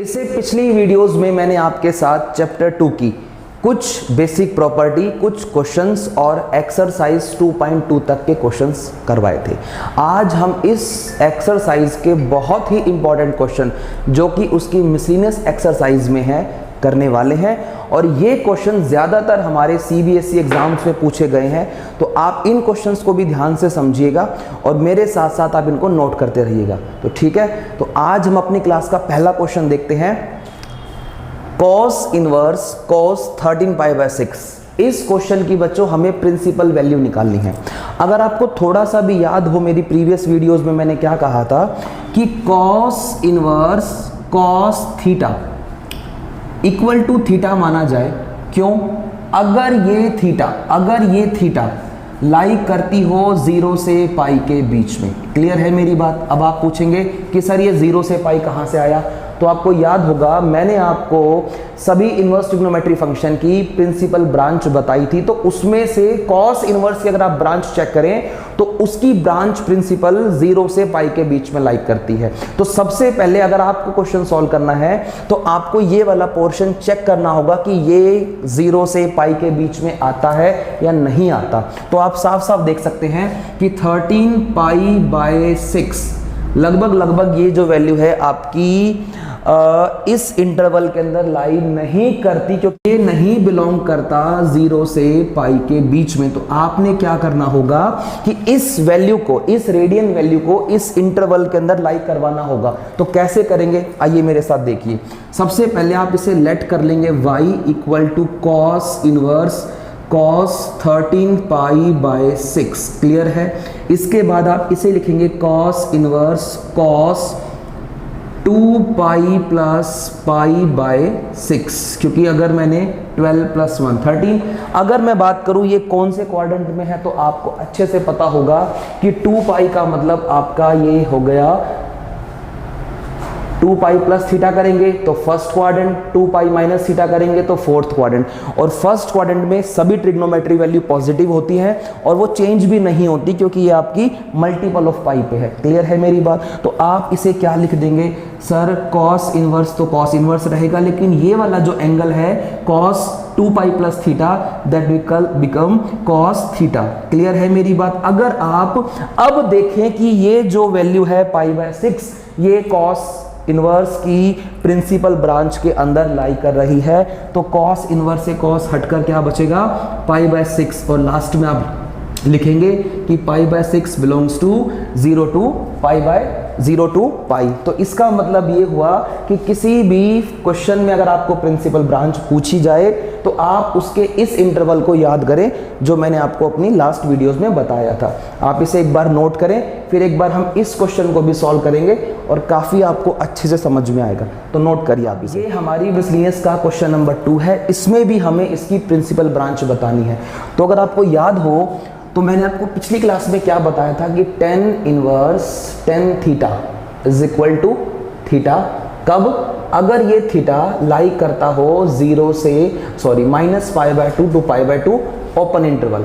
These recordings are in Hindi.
इससे पिछली वीडियोस में मैंने आपके साथ चैप्टर 2 की कुछ बेसिक प्रॉपर्टी, कुछ क्वेश्चंस और एक्सरसाइज 2.2 तक के क्वेश्चंस करवाए थे। आज हम इस एक्सरसाइज के बहुत ही इंपॉर्टेंट क्वेश्चन जो कि उसकी मिसलिनियस एक्सरसाइज में है करने वाले हैं और ये क्वेश्चन ज़्यादातर हमारे सीबीएसई एग्जाम्स में पूछे गए हैं। तो आप इन क्वेश्चंस को भी ध्यान से समझिएगा और मेरे साथ साथ आप इनको नोट करते रहिएगा। तो ठीक है, तो आज हम अपनी क्लास का पहला क्वेश्चन देखते हैं। Cos inverse cos 13π/6। इस क्वेश्चन की बच्चों हमें प्रिंसिपल वैल्यू निकालनी है। अगर आपको थोड़ा सा भी याद हो, मेरी प्रीवियस वीडियोस में मैंने क्या कहा था कि cos inverse cos theta equal to theta माना जाए। क्यों? अगर ये थीटा लाई करती हो 0 से पाई के बीच में। क्लियर है मेरी बात? अब आप पूछेंगे कि सर ये 0 से पाई कहाँ से आया? तो आपको याद होगा मैंने आपको सभी इनवर्स ट्रिग्नोमेट्री फंक्शन की प्रिंसिपल ब्रांच बताई थी। तो उसमें से कॉस इनवर्स की अगर आप ब्रांच चेक करें तो उसकी ब्रांच प्रिंसिपल 0 से पाई के बीच में लाइक करती है। तो सबसे पहले अगर आपको क्वेश्चन सॉल्व करना है तो आपको ये वाला पोर्शन चेक करना होगा कि ये 0 से पाई के बीच में आता है या नहीं आता। तो आप साफ साफ देख सकते हैं कि 13π/6 लगभग ये जो वैल्यू है आपकी इस इंटरवल के अंदर लाई नहीं करती, क्योंकि ये नहीं बिलोंग करता 0 से पाई के बीच में। तो आपने क्या करना होगा कि इस वैल्यू को, इस रेडियन वैल्यू को इस इंटरवल के अंदर लाई करवाना होगा। तो कैसे करेंगे आइए मेरे साथ देखिए। सबसे पहले आप इसे लेट कर लेंगे y equal to cos inverse cos 13π/6। Clear है? इसके बाद आप इसे लिखेंगे कॉस इनवर्स कॉस 2π + π/6, क्योंकि अगर मैंने 12 + 1 13, अगर मैं बात करूं ये कौन से क्वाड्रेंट में है तो आपको अच्छे से पता होगा कि 2π का मतलब आपका ये हो गया 2π + थीटा करेंगे तो फर्स्ट क्वाड्रेंट, 2π - थीटा करेंगे तो फोर्थ क्वाड्रेंट। और फर्स्ट क्वाड्रेंट में सभी ट्रिग्नोमेट्री वैल्यू पॉजिटिव होती है और वो चेंज भी नहीं होती, क्योंकि ये आपकी मल्टीपल ऑफ पाई पे है। क्लियर है मेरी बात? तो आप इसे क्या लिख देंगे? सर कॉस इनवर्स तो कॉस इनवर्स रहेगा, लेकिन ये वाला जो एंगल है cos 2π + theta that become cos theta. Clear है मेरी बात? अगर आप अब देखें कि ये जो वैल्यू है π/6 ये कॉस इनवर्स की प्रिंसिपल ब्रांच के अंदर लाई कर रही है, तो कॉस इनवर्स से कॉस हटकर क्या बचेगा? π/6। और लास्ट में आप लिखेंगे कि π/6 बिलोंग्स टू 0 to पाई। तो इसका मतलब ये हुआ कि किसी भी क्वेश्चन में अगर आपको प्रिंसिपल ब्रांच पूछी जाए तो आप उसके इस इंटरवल को याद करें जो मैंने आपको अपनी लास्ट वीडियोस में बताया था। आप इसे एक बार नोट करें, फिर एक बार हम इस क्वेश्चन को भी सॉल्व करेंगे और काफ़ी आपको अच्छे से समझ में आएगा। तो नोट करिए आप इसे। ये हमारी मिसलिनियस का क्वेश्चन नंबर 2 है। इसमें भी हमें इसकी प्रिंसिपल ब्रांच बतानी है। तो अगर आपको याद हो तो मैंने आपको पिछली क्लास में क्या बताया था कि tan inverse tan theta is equal to theta. कब? अगर ये थीटा लाई करता हो -π/2 to π/2 ओपन इंटरवल।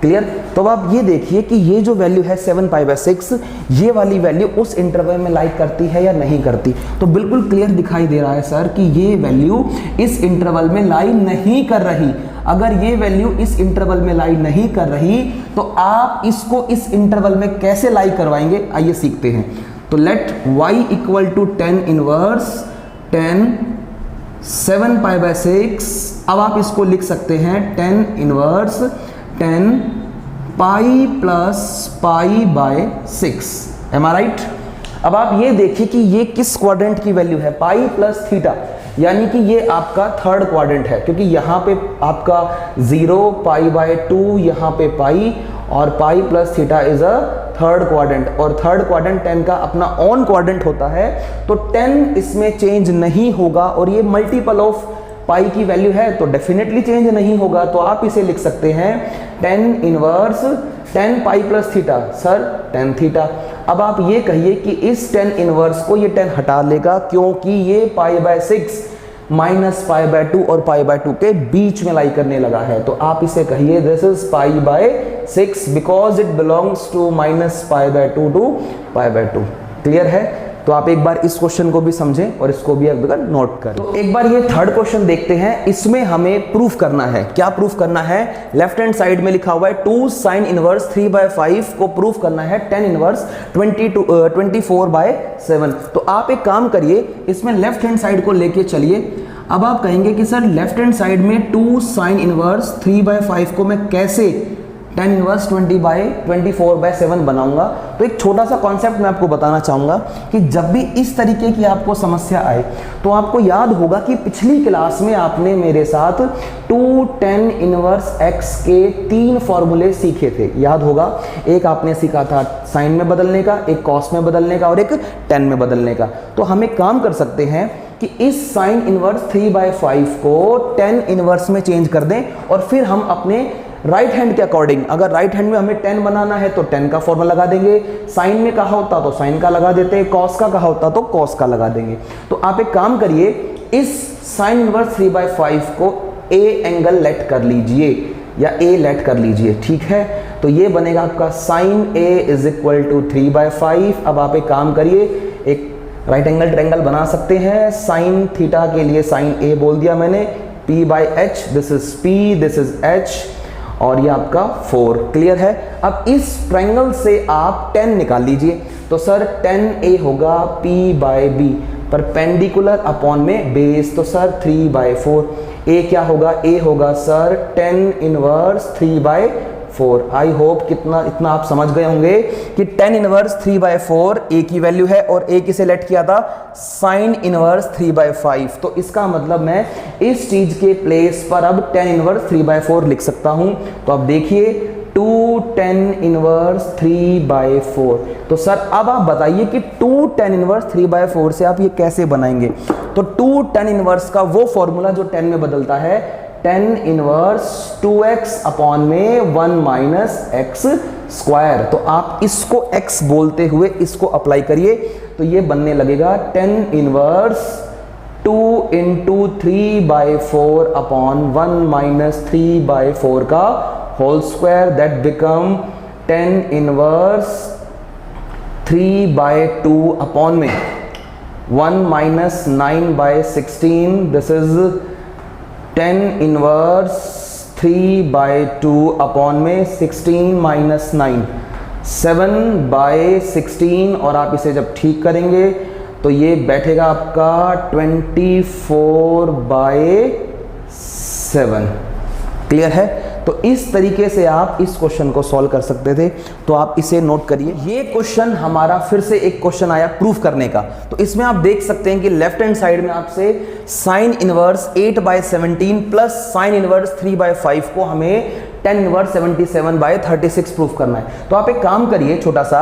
क्लियर? तो आप ये देखिए कि ये जो वैल्यू है 7π/6 ये वाली वैल्यू उस इंटरवल में लाई करती है या नहीं करती? तो बिल्कुल क्लियर दिखाई दे रहा है सर कि ये वैल्यू इस इंटरवल में लाई नहीं कर रही। अगर ये वैल्यू इस इंटरवल में लाई नहीं कर रही तो आप इसको इस इंटरवल में कैसे लाई करवाएंगे आइए सीखते हैं। तो let y equal to tan inverse tan 7π/6। अब आप इसको लिख सकते हैं tan inverse tan π + π/6। Am I right? अब आप ये देखिए कि ये किस क्वाड्रेंट की वैल्यू है? π + थीटा, यानी कि ये आपका थर्ड क्वाड्रेंट है, क्योंकि यहाँ पे आपका 0 π/2 यहाँ पे पाई और π + theta is a third quadrant. और थर्ड क्वाड्रेंट 10 का अपना ऑन क्वाड्रेंट होता है, तो 10 इसमें चेंज नहीं होगा और ये मल्टीपल ऑफ पाई की वैल्यू है तो डेफिनेटली चेंज नहीं होगा। तो आप इसे लिख सकते हैं tan inverse tan π + theta. Sir tan theta. अब आप ये कहिए कि इस tan इनवर्स को ये tan हटा लेगा, क्योंकि ये π/6 -π/2 और π/2 के बीच में लाई करने लगा है। तो आप इसे कहिए this is π/6 because it belongs to -π/2 to π/2। Clear है? तो आप एक बार इस क्वेश्चन को भी समझें और इसको भी एक बार नोट करें। तो एक बार ये थर्ड क्वेश्चन देखते हैं। इसमें हमें प्रूफ करना है, क्या प्रूफ करना है? लेफ्ट हैंड साइड में लिखा हुआ है 2 sin इनवर्स 3/5 को प्रूफ करना है 10 इनवर्स 24/7। तो आप एक काम करिए, इसमें लेफ्ट हैंड साइड को लेके चलिए। अब आप कहेंगे कि सर लेफ्ट हैंड साइड में 2 sin इनवर्स 3/5 को मैं कैसे 10 इनवर्स 24/7 बनाऊंगा? तो एक छोटा सा कॉन्सेप्ट मैं आपको बताना चाहूंगा कि जब भी इस तरीके की आपको समस्या आए तो आपको याद होगा कि पिछली क्लास में आपने मेरे साथ 2 10 इनवर्स x के 3 फॉर्मूले सीखे थे, याद होगा। एक आपने सीखा था साइन में बदलने का, एक कॉस में बदलने का और एक टेन में बदलने का। तो हम एक काम कर सकते हैं कि इस साइन इनवर्स 3/5 को 10 इनवर्स में चेंज कर दें और फिर हम अपने राइट हैंड के अकॉर्डिंग, अगर राइट हैंड में हमें 10 बनाना है तो 10 का फॉर्मूला लगा देंगे, साइन में कहा होता तो साइन का लगा देते, कॉस का कहा होता तो कॉस का लगा देंगे। तो आप एक काम करिए, इस साइन इनवर्स 3/5 को ए एंगल लेट कर लीजिए या ए लेट कर लीजिए, ठीक है। तो ये बनेगा आपका sine A is equal to 3/5। अब आप एक काम करिए, एक राइट एंगल ट्रायंगल बना सकते हैं। साइन थीटा के लिए साइन ए बोल दिया मैंने, p/h, this is p, this is h और ये आपका 4, क्लियर है। अब इस ट्रायंगल से आप 10 निकाल लीजिए। तो सर 10a होगा p/b, परपेंडिकुलर अपॉन में बेस, तो सर 3/4। a क्या होगा? a होगा सर 10 इनवर्स 3/4। आई होप इतना आप समझ गए होंगे कि 10 इनवर्स 3/4 a की वैल्यू है और a किसे लेट किया था? Sign inverse 3/5। तो इसका मतलब मैं इस चीज के प्लेस पर अब 10 इनवर्स 3/4 लिख सकता हूं। तो अब देखिए 2 10 इनवर्स 3/4। तो सर अब आप बताइए कि 2 10 इनवर्स 3/4 से आप ये कैसे बनाएंगे? तो 2 10 इनवर्स का वो फॉर्मूला जो 10 में बदलता है, 10 इनवर्स 2x अपॉन में 1 माइनस एक्स स्क्वायर। तो आप इसको x बोलते हुए इसको अप्लाई करिए, तो ये बनने लगेगा 10 इनवर्स 2 इंटू 3/4 अपॉन 1 माइनस 3/4 का whole square, that become 10 inverse 3/2 upon में 1 minus 9/16, this is 10 inverse 3/2 upon में 16 माइनस 9, 7/16। और आप इसे जब ठीक करेंगे तो ये बैठेगा आपका 24/7, क्लियर है। तो इस तरीके से आप इस क्वेश्चन को सॉल्व कर सकते थे। तो आप इसे नोट करिए। ये क्वेश्चन हमारा फिर से एक क्वेश्चन आया प्रूफ करने का। तो इसमें आप देख सकते हैं कि लेफ्ट हैंड साइड में आपसे sign inverse 8/17 plus sine inverse 3/5 को हमें 10 इनवर्स 77/36 प्रूफ करना है। तो आप एक काम करिए छोटा सा,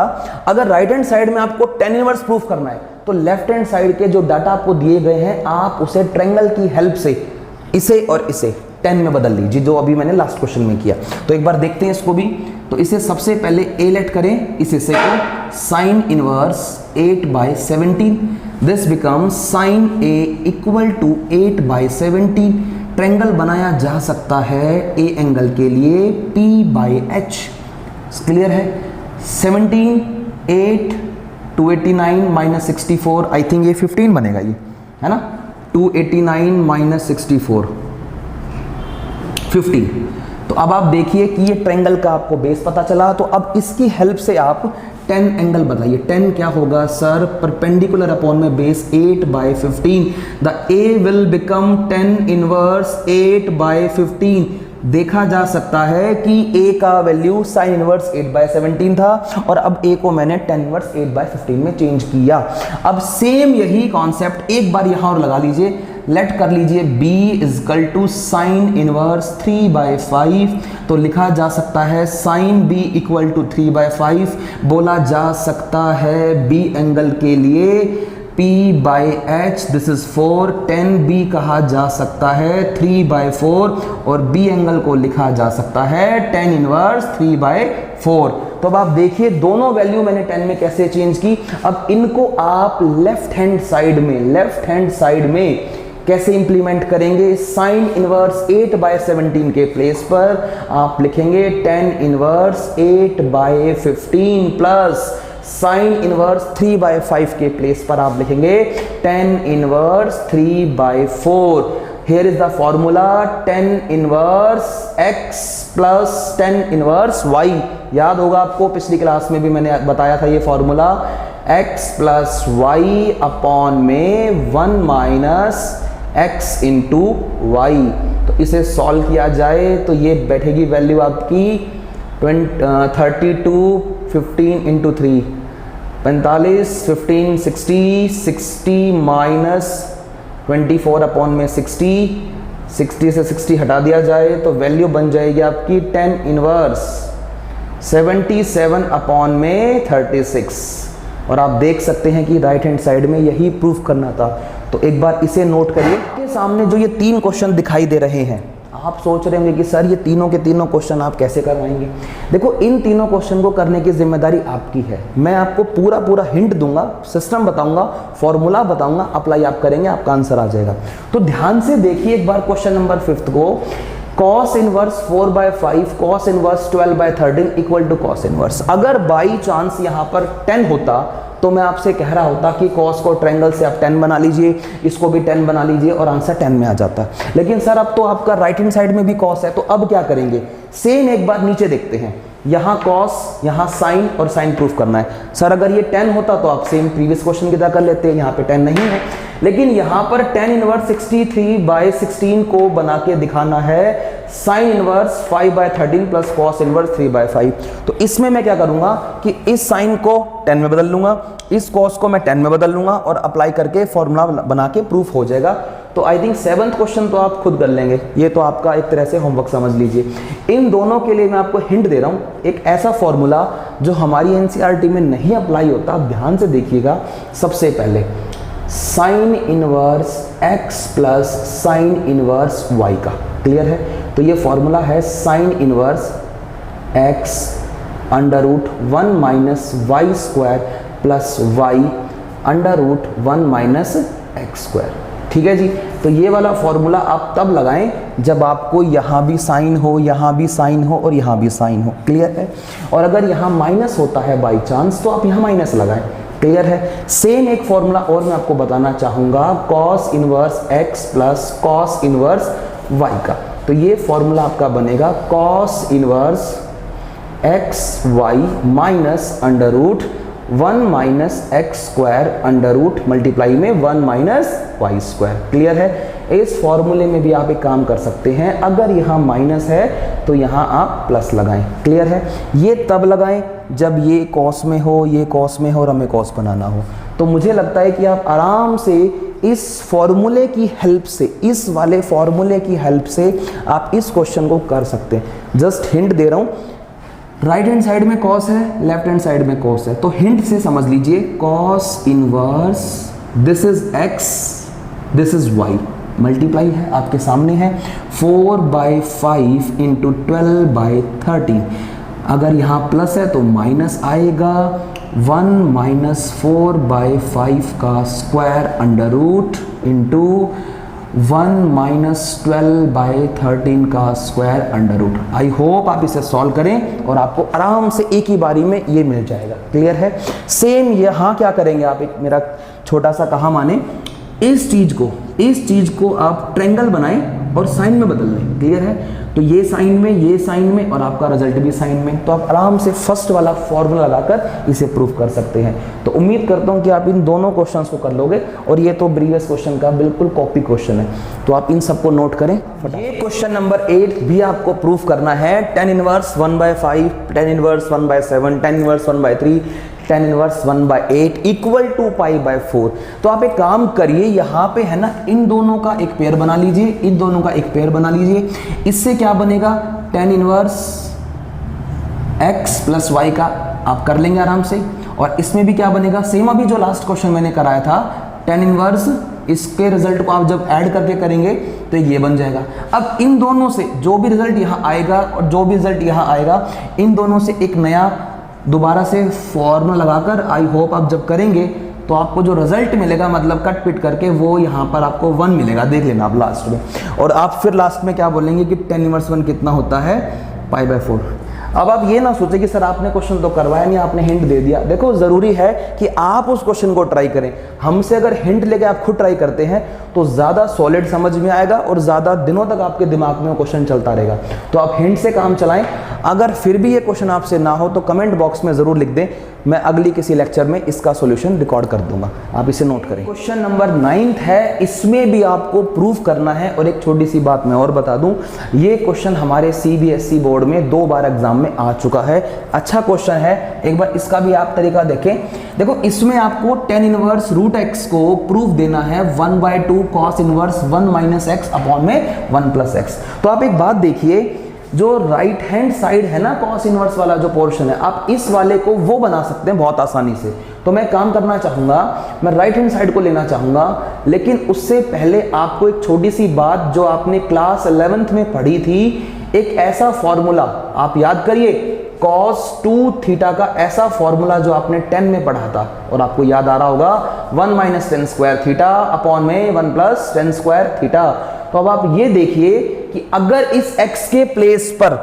अगर राइट हैंड साइड में आपको 10 इनवर्स प्रूफ करना है तो लेफ्ट हैंड साइड के जो डाटा आपको दिए गए हैं आप उसे ट्रायंगल की हेल्प से इसे और इसे 10 में बदल लीजिए, जो अभी मैंने लास्ट क्वेश्चन में किया। तो एक बार देखते हैं इसको भी। तो इसे सबसे पहले a लेट करें, इसे second sine inverse 8/17, this become sine a equal to 8/17। Triangle बनाया जा सकता है a एंगल के लिए p/h, क्लियर है। 17 8 289 माइनस 64, आई थिंक ये 15 बनेगा, ये है ना। 289 माइनस 64 15। तो अब आप देखिए कि ये ट्रायंगल का आपको बेस पता चला। तो अब इसकी हेल्प से आप 10 एंगल बताइए। 10 क्या होगा सर? परपेंडिकुलर अपॉन में base 8/15, the A will become 10 inverse 8/15। देखा जा सकता है कि a का वैल्यू साइन इनवर्स 8/17 था और अब a को मैंने 10 इनवर्स 8/15 में चेंज किया। अब सेम यही कॉन्सेप्ट एक बार यहां और लगा लीजिए, लेट कर लीजिए b equal to sine inverse 3/5। तो लिखा जा सकता है साइन b इक्वल टू 3/5। बोला जा सकता है b एंगल के लिए p/h, दिस इज 4। 10b कहा जा सकता है 3/4 और b एंगल को लिखा जा सकता है 10 इनवर्स 3/4। तो अब आप देखिए दोनों वैल्यू मैंने 10 में कैसे चेंज की। अब इनको आप लेफ्ट हैंड साइड में कैसे इंप्लीमेंट करेंगे? साइन इनवर्स 8/17 के प्लेस पर आप लिखेंगे 10 इनवर्स 8/15 प्लस साइन इनवर्स 3/5 के प्लेस पर आप लिखेंगे tan inverse 3/4। Here is the formula tan inverse x plus tan inverse y। याद होगा आपको, पिछली क्लास में भी मैंने बताया था ये formula, x plus y upon में 1 माइनस x इंटू वाई। तो इसे सॉल्व किया जाए तो ये बैठेगी वैल्यू आपकी 32 15 इंटू 3 45 15 60 माइनस 24 अपॉन में 60 से 60 हटा दिया जाए तो वैल्यू बन जाएगी आपकी tan इनवर्स 77 अपॉन में 36। और आप देख सकते हैं कि राइट हैंड साइड में यही प्रूफ करना था। तो एक बार इसे नोट करिए। आपके सामने जो ये 3 क्वेश्चन दिखाई दे रहे हैं, आप सोच रहे होंगे कि सर ये तीनों के तीनों क्वेश्चन आप कैसे करवाएंगे। देखो, इन तीनों क्वेश्चन को करने की जिम्मेदारी आपकी है। मैं आपको पूरा हिंट दूंगा, सिस्टम बताऊंगा, फॉर्मूला बताऊंगा, अप्लाई आप करेंगे, आपका आंसर आ जाएगा। तो ध्यान से देखिए एक बार क्वेश्चन नंबर 5 को। cos inverse 4/5 cos inverse 12/13 equal to cos inverse. अगर बाई चांस यहाँ पर 10 होता तो मैं आपसे कह रहा होता कि cos को ट्रायंगल से आप 10 बना लीजिए, इसको भी 10 बना लीजिए और आंसर 10 में आ जाता। लेकिन सर अब तो आपका राइट हैंड साइड में भी cos है, तो अब क्या करेंगे? सेम एक बार नीचे देखते हैं, यहाँ cos, यहाँ साइन और साइन प्रूफ करना है। सर अगर ये 10 होता तो आप सेम प्रीवियस क्वेश्चन की तरह कर लेते हैं, यहाँ पे 10 नहीं है। लेकिन यहाँ पर tan इनवर्स 63/16 को बना के दिखाना है sine inverse 5/13 plus cos inverse 3/5। तो इसमें मैं क्या करूंगा कि इस साइन को 10 में बदल लूंगा, इस cos को मैं 10 में बदल लूंगा और अप्लाई करके फॉर्मूला बना के प्रूफ हो जाएगा। तो आई थिंक 7th क्वेश्चन तो आप खुद कर लेंगे, ये तो आपका एक तरह से होमवर्क समझ लीजिए। इन दोनों के लिए मैं आपको हिंट दे रहा हूँ, एक ऐसा फॉर्मूला जो हमारी एनसीईआरटी में नहीं अप्लाई होता। आप ध्यान से देखिएगा। सबसे पहले sine inverse x plus sine inverse y का, क्लियर है? तो ये फॉर्मूला है sine inverse x under root 1 minus y square plus y under root 1 minus x square. ठीक है जी। तो ये वाला फॉर्मूला आप तब लगाएं जब आपको यहाँ भी साइन हो, यहाँ भी साइन हो और यहाँ भी साइन हो, क्लियर है? और अगर यहाँ माइनस होता है बाई चांस तो आप यहाँ माइनस लगाएं, क्लियर है? सेम एक फॉर्मूला और मैं आपको बताना चाहूंगा, cos inverse x plus cos inverse y का। तो ये फॉर्मूला आपका बनेगा cos inverse x y minus under root 1 minus x square under root multiply में 1 माइनस वाई स्क्वायर, क्लियर है? इस फॉर्मूले में भी आप एक काम कर सकते हैं, अगर यहाँ माइनस है तो यहाँ आप प्लस लगाएं, क्लियर है? ये तब लगाएं जब ये कॉस में हो, ये कॉस में हो और हमें कॉस बनाना हो। तो मुझे लगता है कि आप आराम से इस फॉर्मूले की हेल्प से, इस वाले फॉर्मूले की हेल्प से आप इस क्वेश्चन को कर सकते हैं। जस्ट हिंट दे रहा हूँ, राइट हैंड साइड में कॉस है, लेफ्ट हैंड साइड में कॉस है, तो हिंट से समझ लीजिए cos inverse this is x, this is y, multiply है आपके सामने है 4/5 इंटू 12/13। अगर यहाँ प्लस है तो माइनस आएगा, 1 माइनस 4/5 का square under root into 1 minus 12/13 का square under root. I hope आप इसे सॉल्व करें और आपको आराम से एक ही बारी में ये मिल जाएगा, क्लियर है? सेम यहाँ क्या करेंगे आप, एक मेरा छोटा सा कहा माने, इस चीज को आप ट्रायंगल बनाएं और साइन में बदल लें, क्लियर है? तो ये साइन में, ये साइन में और आपका रिजल्ट भी साइन में। तो आप आराम से फर्स्ट वाला फॉर्मूला लगाकर इसे प्रूव कर सकते हैं। तो उम्मीद करता हूं कि आप इन दोनों क्वेश्चंस को कर लोगे और ये तो प्रीवियस क्वेश्चन का बिल्कुल कॉपी क्वेश्चन है, तो आप इन सबको नोट करें। ये क्वेश्चन नंबर 8 भी आपको प्रूव करना है। tan inverse 1/5, tan inverse 1/7, tan inverse 1/3, tan inverse 1/8 equal to π/4। तो आप एक काम करिए, यहाँ पे है ना, इन दोनों का एक पेयर बना लीजिए, इन दोनों का एक पेयर बना लीजिए। इससे क्या बनेगा, tan inverse x plus y का आप कर लेंगे आराम से। और इसमें भी क्या बनेगा, सेम अभी जो लास्ट क्वेश्चन मैंने कराया था, tan इनवर्स, इसके रिजल्ट को आप जब ऐड करके करेंगे तो ये बन जाएगा। अब इन दोनों से जो भी रिजल्ट यहाँ आएगा और जो भी रिजल्ट यहाँ आएगा, इन दोनों से एक नया दोबारा से फॉर्मूला लगाकर आई होप आप जब करेंगे तो आपको जो रिजल्ट मिलेगा, मतलब कट पिट करके, वो यहाँ पर आपको 1 मिलेगा, देख लेना आप लास्ट में। और आप फिर लास्ट में क्या बोलेंगे कि tan इनवर्स 1 कितना होता है, π/4। अब आप ये ना सोचें कि सर आपने क्वेश्चन तो करवाया नहीं, आपने हिंट दे दिया। देखो ज़रूरी है कि आप उस क्वेश्चन को ट्राई करें। हमसे अगर हिंट लेके आप खुद ट्राई करते हैं तो ज़्यादा सॉलिड समझ में आएगा और ज़्यादा दिनों तक आपके दिमाग में वो क्वेश्चन चलता रहेगा। तो आप हिंट से काम चलाएं। अगर फिर भी ये क्वेश्चन आपसे ना हो तो कमेंट बॉक्स में ज़रूर लिख दें, मैं अगली किसी लेक्चर में इसका सॉल्यूशन रिकॉर्ड कर दूंगा, आप इसे नोट करें। क्वेश्चन नंबर 9 है, इसमें भी आपको प्रूफ करना है। और एक छोटी सी बात मैं और बता दूं, ये क्वेश्चन हमारे सीबीएसई बोर्ड में 2 बार एग्जाम में आ चुका है। अच्छा क्वेश्चन है, एक बार इसका भी आप तरीका देखें। देखो इसमें आपको tan इनवर्स रूट एक्स को प्रूफ देना है 1/2 cos इनवर्स 1 - x अपॉन में 1 + x। तो आप एक बात देखिए, जो राइट हैंड साइड है ना cos इनवर्स वाला जो पोर्शन है, आप इस वाले को वो बना सकते हैं बहुत आसानी से। तो मैं काम करना चाहूंगा, मैं राइट हैंड साइड को लेना चाहूंगा, लेकिन उससे पहले आपको एक छोटी सी बात जो आपने क्लास 11th में पढ़ी थी, एक ऐसा फॉर्मूला आप याद करिए, cos 2 थीटा का ऐसा फॉर्मूला जो आपने 10 में पढ़ा था और आपको याद आ रहा होगा 1 - tan स्क्वायर थीटा अपॉन में 1 + tan स्क्वायर थीटा। तो अब आप ये देखिए कि अगर इस x के प्लेस पर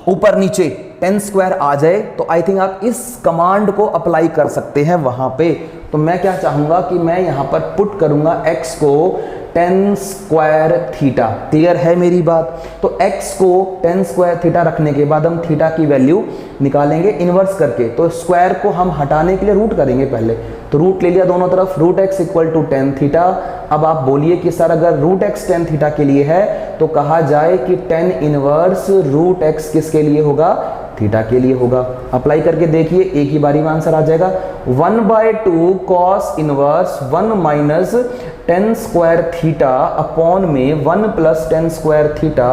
ऊपर नीचे tan स्क्वायर आ जाए तो आई थिंक आप इस कमांड को अप्लाई कर सकते हैं वहां पे। तो मैं क्या चाहूंगा कि मैं यहां पर पुट करूंगा x को tan स्क्वायर थीटा। क्लियर है मेरी बात? तो x को tan स्क्वायर थीटा रखने के बाद हम थीटा की वैल्यू निकालेंगे इन्वर्स करके। तो स्क्वायर को हम हटाने के लिए रूट करेंगे पहले, तो रूट ले लिया दोनों तरफ, रूट x = tan थीटा। अब आप बोलिए कि सर अगर रूट x tan थीटा के लिए है तो कहा जाए कि tan इनवर्स रूट x किसके लिए होगा? थीटा के लिए होगा। अप्लाई करके देखिए, एक ही बारी में आंसर आ जाएगा। 1/2 cos inverse 1 - tan square theta upon में 1 + tan स्क्वायर थीटा।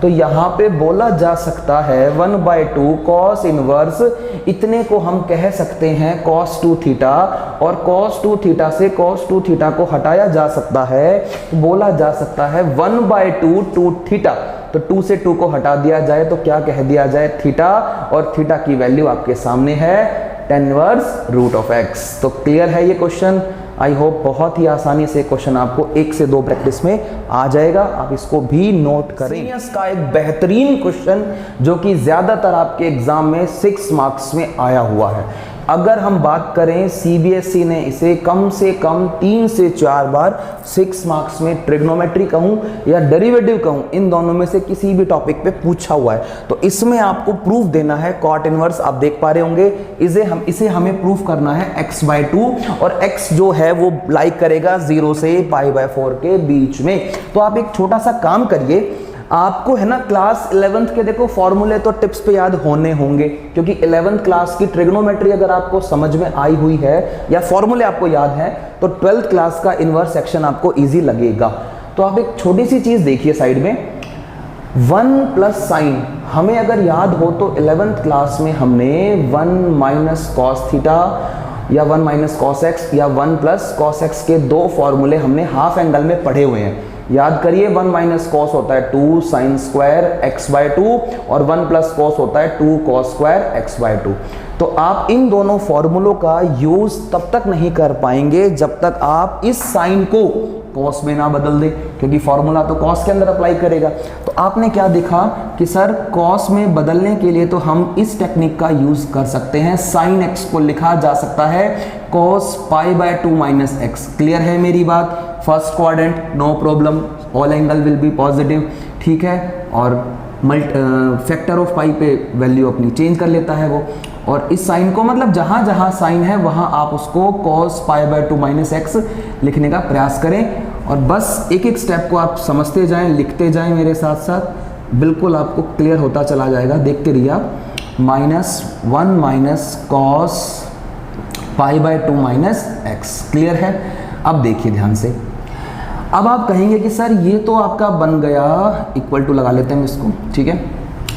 तो यहाँ पे बोला जा सकता है 1/2 cos इनवर्स, इतने को हम कह सकते हैं cos 2 थीटा, और cos 2 थीटा से cos 2 थीटा को हटाया जा सकता है, बोला जा सकता है 1/2 2 थीटा। तो 2 से 2 को हटा दिया जाए तो क्या कह दिया जाए? थीटा, और थीटा की वैल्यू आपके सामने है tan inverse root of x। तो क्लियर है ये क्वेश्चन? आई होप बहुत ही आसानी से क्वेश्चन आपको 1 से 2 प्रैक्टिस में आ जाएगा, आप इसको भी नोट करें। सीनियर्स का एक बेहतरीन क्वेश्चन जो कि ज्यादातर आपके एग्जाम में 6 मार्क्स में आया हुआ है। अगर हम बात करें, सीबीएसई ने इसे कम से कम 3 से 4 बार 6 मार्क्स में ट्रिग्नोमेट्री कहूं या डेरिवेटिव कहूं, इन दोनों में से किसी भी टॉपिक पे पूछा हुआ है। तो इसमें आपको प्रूफ देना है कॉट इनवर्स, आप देख पा रहे होंगे, इसे हमें प्रूफ करना है x/2, और x जो है वो लाइक करेगा 0 से π/4 के बीच में। तो आप एक छोटा सा काम करिए, आपको है ना क्लास 11th के देखो फॉर्मूले तो टिप्स पे याद होने होंगे, क्योंकि 11th क्लास की ट्रिग्नोमेट्री अगर आपको समझ में आई हुई है या फॉर्मूले आपको याद है तो 12th क्लास का इन्वर्स सेक्शन आपको इजी लगेगा। तो आप एक छोटी सी चीज देखिए साइड में, 1 + साइन हमें अगर याद हो तो 11th क्लास में हमने 1 - cos थीटा या 1 - cos x या 1 + cos x के 2 फॉर्मूले हमने हाफ एंगल में पढ़े हुए हैं। याद करिए, 1 - cos होता है 2 sin स्क्वायर x/2 और 1 + cos होता है 2 cos स्क्वायर x/2। तो आप इन दोनों फॉर्मूलों का यूज तब तक नहीं कर पाएंगे जब तक आप इस साइन को cos में ना बदल दे, क्योंकि फॉर्मूला तो cos के अंदर अप्लाई करेगा। तो आपने क्या देखा कि सर cos में बदलने के लिए तो हम इस टेक्निक का यूज कर सकते हैं, sin x को लिखा जा सकता है cos π/2 - x। क्लियर है मेरी बात? First quadrant no problem, all angle will be positive, ठीक है, और फैक्टर ऑफ पाई पे वैल्यू अपनी चेंज कर लेता है वो। और इस साइन को मतलब जहां जहां साइन है वहां आप उसको cos π/2 - x लिखने का प्रयास करें, और बस एक एक स्टेप को आप समझते जाएं, लिखते जाएं मेरे साथ साथ, बिल्कुल आपको क्लियर होता चला जाएगा। देखते रहिए आप, -1 - cos π/2 - x। क्लियर है? अब देखिए ध्यान से, अब आप कहेंगे कि सर ये तो आपका बन गया, इक्वल टू लगा लेते हैं इसको, ठीक है,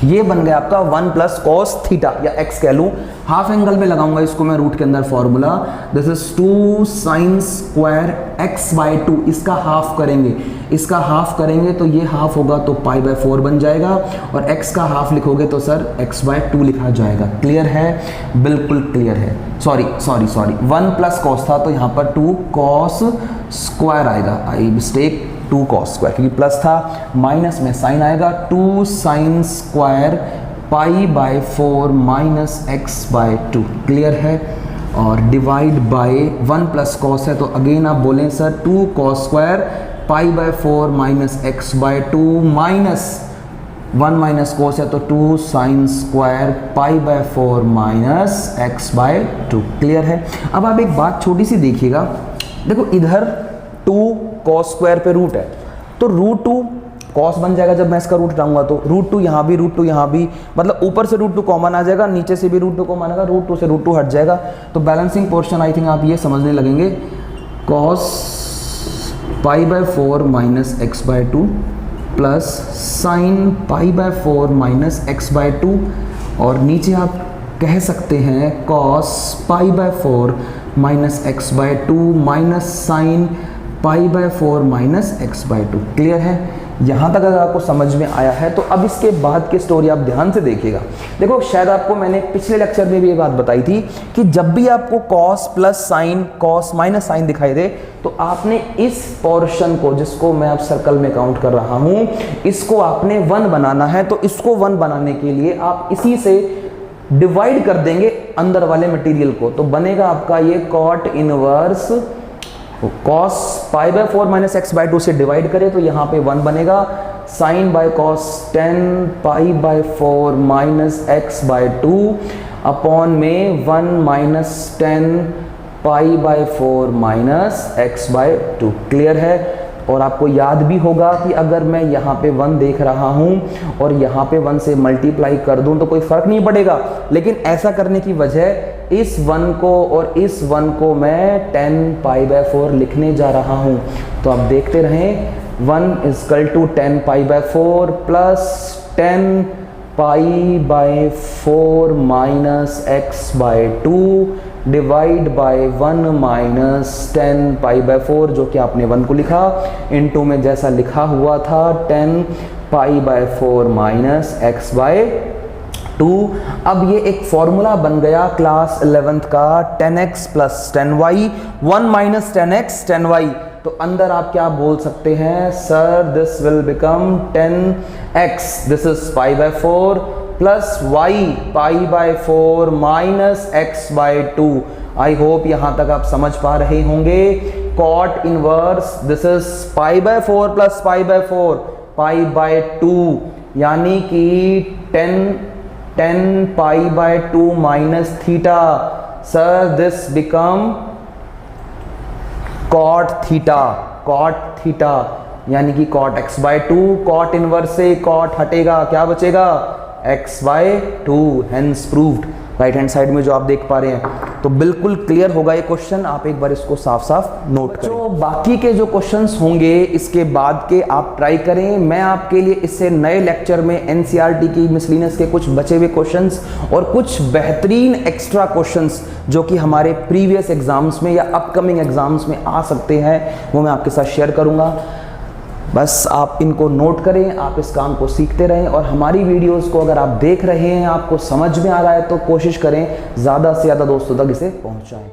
ये बन गया आपका 1 + cos थीटा या x कह लूँ, हाफ एंगल में लगाऊंगा इसको मैं रूट के अंदर formula, this is 2 sin square x/2, इसका हाफ करेंगे, इसका हाफ करेंगे तो ये हाफ होगा तो π/4 बन जाएगा, और x का हाफ लिखोगे तो सर x/2 लिखा जाएगा। क्लियर है? बिल्कुल क्लियर है। सॉरी 1 + cos था तो यहाँ पर 2 cos स्क्वायर आएगा, आई मिस्टेक, 2 cos स्क्वायर, क्योंकि प्लस था, माइनस में साइन आएगा, 2 sin square pi by 4 minus x by 2, clear है। और डिवाइड बाय 1 प्लस कॉस है तो अगेन आप बोलें sir 2 cos square pi by 4 minus x by 2 minus 1 minus cos है तो 2 sine square pi by 4 minus x by 2, clear है। अब आप एक बात छोटी सी देखिएगा, देखो इधर 2 कॉस स्क्वायर पे रूट है तो रूट 2 कॉस बन जाएगा जब मैं इसका रूट उठाऊंगा तो रूट 2 यहाँ भी, रूट 2 यहाँ भी, मतलब ऊपर से रूट 2 कॉमन आ जाएगा, नीचे से भी रूट 2 कॉमन आएगा, रूट 2 से रूट 2 हट जाएगा। तो बैलेंसिंग पोर्शन आई थिंक आप ये समझने लगेंगे, cos pi by 4 minus x by 2 plus sine pi by 4 minus x by 2, और नीचे आप कह सकते हैं cos pi by 4 minus x by 2 minus sine pi by 4 minus x by 2, clear है। यहाँ तक अगर आपको समझ में आया है तो अब इसके बाद की स्टोरी आप ध्यान से देखिएगा। देखो शायद आपको मैंने पिछले लेक्चर में भी ये बात बताई थी कि जब भी आपको cos plus sine, cos minus sine दिखाई दे तो आपने इस पोर्शन को, जिसको मैं अब सर्कल में काउंट कर रहा हूँ, इसको आपने 1 बनाना है। तो इसको 1 बनाने के लिए आप इसी से डिवाइड कर देंगे अंदर वाले मटेरियल को, तो बनेगा आपका ये cot inverse cos pi by 4 minus x by 2 से डिवाइड करें तो यहाँ पे 1 बनेगा, sine by cos 10 pi by 4 minus x by 2 upon में 1 minus 10 pi by 4 minus x by 2, clear है। और आपको याद भी होगा कि अगर मैं यहाँ पे 1 देख रहा हूँ और यहाँ पे 1 से मल्टीप्लाई कर दूँ तो कोई फ़र्क नहीं पड़ेगा, लेकिन ऐसा करने की वजह इस 1 को और इस 1 को मैं 10 पाई बाय 4 लिखने जा रहा हूँ। तो आप देखते रहें, 1 equal to 10 pi by 4 plus 10 pi by 4 minus x by 2 divide by 1 minus 10 pi by 4, जो कि आपने 1 को लिखा, इनटू में जैसा लिखा हुआ था 10 pi by 4 minus x by 2। अब ये एक फॉर्मूला बन गया क्लास 11th का 10x plus 10y, 1 minus 10x 10y। तो अंदर आप क्या बोल सकते हैं, sir this will become 10x, this is pi by 4 plus y pi by 4 minus x by 2। I hope यहां तक आप समझ पा रहे होंगे। Cot inverse this is pi by 4 plus pi by 4 pi by 2, यानी कि 10 pi by 2 minus theta, sir this become cot theta, यानी कि cot x by 2, cot inverse से कॉट हटेगा, क्या बचेगा x by 2, hence proved. Right hand side में जो आप देख पा रहे हैं, तो बिल्कुल क्लियर होगा ये क्वेश्चन, आप एक बार इसको साफ साफ नोट करें। तो बाकी के जो क्वेश्चंस होंगे इसके बाद के आप ट्राई करें। मैं आपके लिए इससे नए लेक्चर में एनसीईआरटी की मिसलिनियस के कुछ बचे हुए क्वेश्चंस और कुछ बेहतरीन एक्स्ट्रा क्वेश्चंस जो कि हमारे प्रीवियस एग्जाम्स में या अपकमिंग एग्जाम्स में आ सकते हैं, वो मैं आपके साथ शेयर करूंगा। बस आप इनको नोट करें, आप इस काम को सीखते रहें, और हमारी वीडियोस को अगर आप देख रहे हैं, आपको समझ में आ रहा है, तो कोशिश करें ज़्यादा से ज़्यादा दोस्तों तक इसे पहुंचाएं।